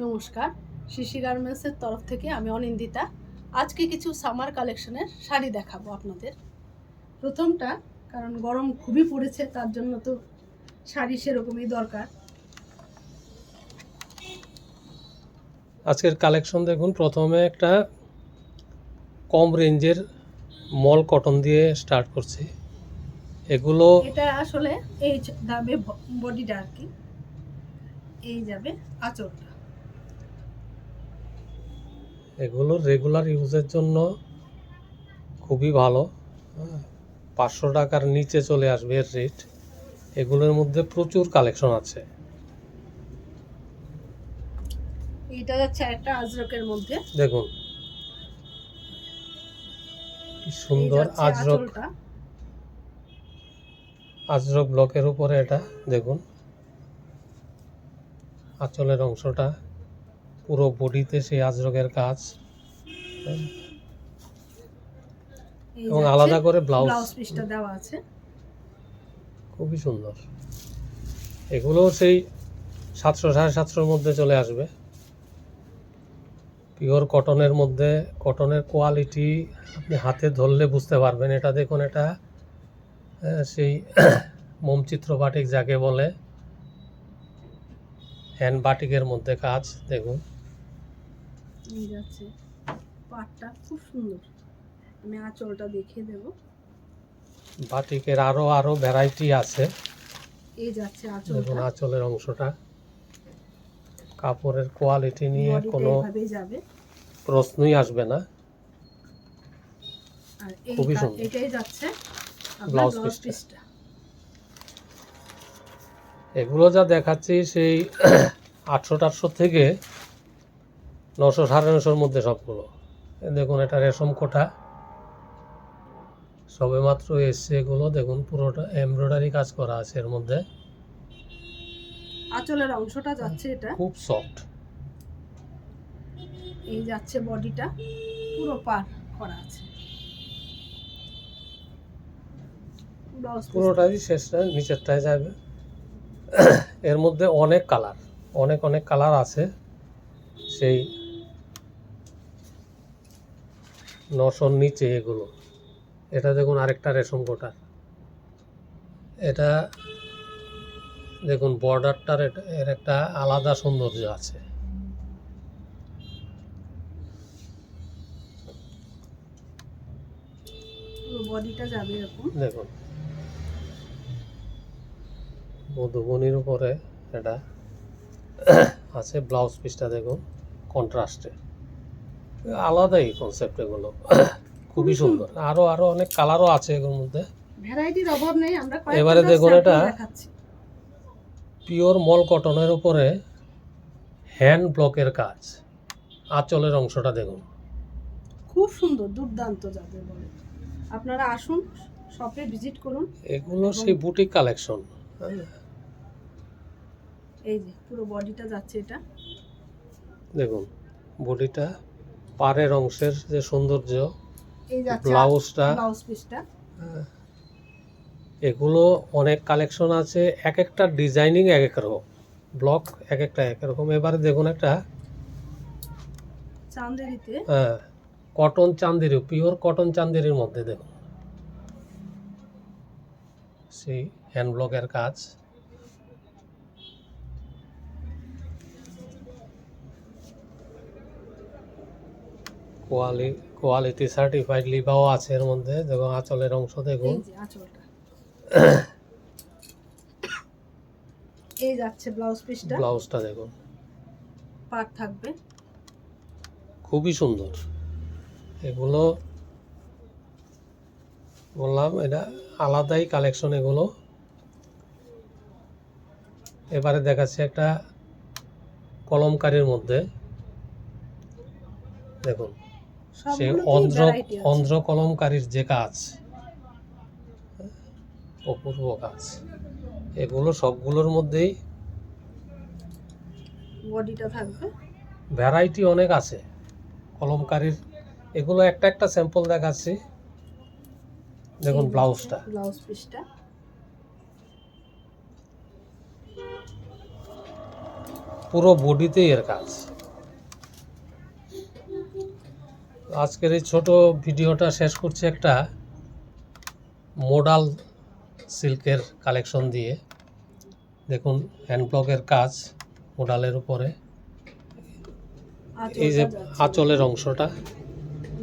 নমস্কার, শিশি গার্মেন্টসের তরফ থেকে আমি অনিন্দিতা। আজকে কিছু সামার কালেকশনের শাড়ি দেখাবো আপনাদের। প্রথমটা, কারণ গরম খুবই পড়েছে, তার জন্য তো শাড়ি সেরকমই দরকার। আজকের কালেকশন দেখুন। প্রথমে একটা কম রেঞ্জের মল কটন দিয়ে স্টার্ট করছি। এগুলো এটা আসলে এই যাবে বডিটা আর কি, এই যাবে আঁচলটা। এগুলো রেগুলার ইউজের জন্য খুবই ভালো। 500 টাকার নিচে চলে আসবে এর রেট। এগুলোর মধ্যে প্রচুর কালেকশন আছে। এটা যাচ্ছে একটা আজরকের মধ্যে, দেখুন কি সুন্দর আজরক, আজরক ব্লকের উপরে এটা দেখুন। আঁচলের অংশটা পুরো বডিতে সেই আজরকের কাজ, এবং আলাদা করে ব্লাউজ পিসটা দেওয়া আছে। খুবই সুন্দর। এগুলো সেই 700 750-এর মধ্যে চলে আসবে। পিওর কটনের মধ্যে, কটনের কোয়ালিটি আপনি হাতে ধরলে বুঝতে পারবেন। এটা দেখুন, এটা সেই মোমচিত্র বাটিক যাকে বলে, হ্যান্ড বাটিকের মধ্যে কাজ দেখুন। এই যাচ্ছে পাটটা খুব সুন্দর। আমি আঁচলটা দেখিয়ে দেব। বাটিকের আরো ভ্যারাইটি আছে। এই যাচ্ছে দেখুন আঁচলের অংশটা, কাপড়ের কোয়ালিটি নিয়ে কোনো প্রশ্নই আসবে না। আর খুবই সুন্দর। এটাই যাচ্ছে ব্লাউজ পিসটা। এগুলো যা দেখাচ্ছি সেই 800 থেকে 900 950-এর মধ্যে সবগুলো। দেখুন এটা রেশম কোটা, সবে মাত্র এসছে এগুলো। দেখুন পুরোটা এমব্রয়ডারি কাজ করা আছে এর মধ্যে। আঁচলের অংশটা যাচ্ছে এটা খুব সফট। এই যাচ্ছে বডিটা পুরো পার করা আছে, পুরোটাই শেষটা নিচেরটায় যাবে। এর মধ্যে অনেক কালার আছে। সেই 900-র নিচে এগুলো। এটা দেখুন আরেকটা রেশম কোটা। এটা দেখুন বর্ডারটার এর একটা আলাদা সৌন্দর্য আছে। বডিটা যাবে এরকম। দেখুন মধুবনির উপরে এটা আছে। ব্লাউজ পিসটা দেখুন কন্ট্রাস্টে, আলাদাই কনসেপ্ট এগুলো। খুবই সুন্দর। আরো অনেক কালারও আছে এগুলোর মধ্যে, ভ্যারাইটির অভাব নেই। আমরা এবারে দেখুন এটা পিওর মল কটনের উপরে হ্যান্ড ব্লকের কাজ। আঁচলের অংশটা দেখুন খুব সুন্দর, দুর্দান্ত যাদের বলে। আপনারা আসুন, শপে ভিজিট করুন। এগুলো সেই বুটিক কালেকশন। এই যে পুরো বডিটা যাচ্ছে এটা দেখুন বডিটা, পাড়ের অংশের যে সৌন্দর্য, এই যাচ্ছে ব্লাউজটা, ব্লাউজ পিসটা। এগুলো অনেক কালেকশন আছে। এক একটা ডিজাইনিং এক এক রকম, ব্লক এক একটা এক রকম। এবারে দেখুন একটা চান্দেরিতে, কটন চান্দেরি, পিওর কটন চান্দেরির মধ্যে দেখুন সেই হ্যান্ড ব্লকের কাজ। কোয়ালিটি সার্টিফাইড লিভাও আছে এর মধ্যে। দেখুন আঁচলের অংশ দেখুন, এই যাচ্ছে ব্লাউজ পিসটা। ব্লাউজটা দেখুন পাট থাকবে, খুবই সুন্দর। এগুলো বললাম এটা আলাদাই কালেকশন এগুলো। এবারে দেখাচ্ছে একটা কলমকারীর মধ্যে। দেখুন সে অন্ধ্র কলমকারীর যে কাজ, অপূর্ব কাজ। এগুলো সবগুলোর মধ্যেই বডিটা থাকবে, ভ্যারাইটি অনেক আছে কলমকারীর। এগুলো একটা স্যাম্পল দেখাচ্ছি। দেখুন ব্লাউজটা, ব্লাউজ পিসটা। পুরো বডিতেই এর কাজ। আজকের এই ছোট ভিডিওটা শেষ করছি একটা মোডাল সিল্কের কালেকশন দিয়ে। দেখুন হ্যান্ড ব্লকের কাজ মোডালের উপরে, এই যে আঁচলের অংশটা,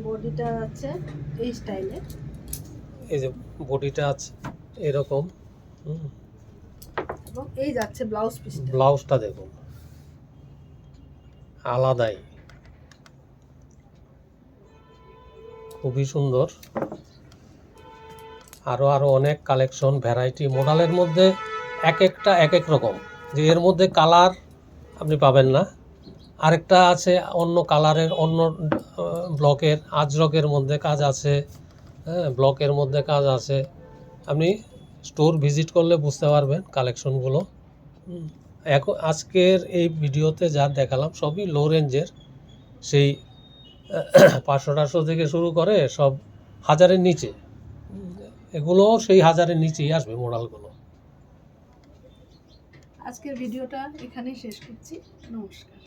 বডিটা আছে এই স্টাইলে, এই যে বডিটা আছে এরকম, এবং এই যাচ্ছে ব্লাউজ পিস। ব্লাউজটা দেখুন আলাদাই, খুবই সুন্দর। আরো অনেক কালেকশন, ভ্যারাইটি মডেলের মধ্যে এক একটা এক এক রকম, যে এর মধ্যে কালার আপনি পাবেন না। আরেকটা আছে অন্য কালারের, অন্য ব্লকের, আজরকের মধ্যে কাজ আছে, হ্যাঁ ব্লকের মধ্যে কাজ আছে। আপনি স্টোর ভিজিট করলে বুঝতে পারবেন কালেকশনগুলো। এখন আজকের এই ভিডিওতে যা দেখালাম সবই লো রেঞ্জের, সেই 500-400 থেকে শুরু করে সব 1000-এর নিচে, এগুলো সেই 1000-এর নিচেই আসবে মডেলগুলো। আজকের ভিডিওটা এখানেই শেষ করছি। নমস্কার।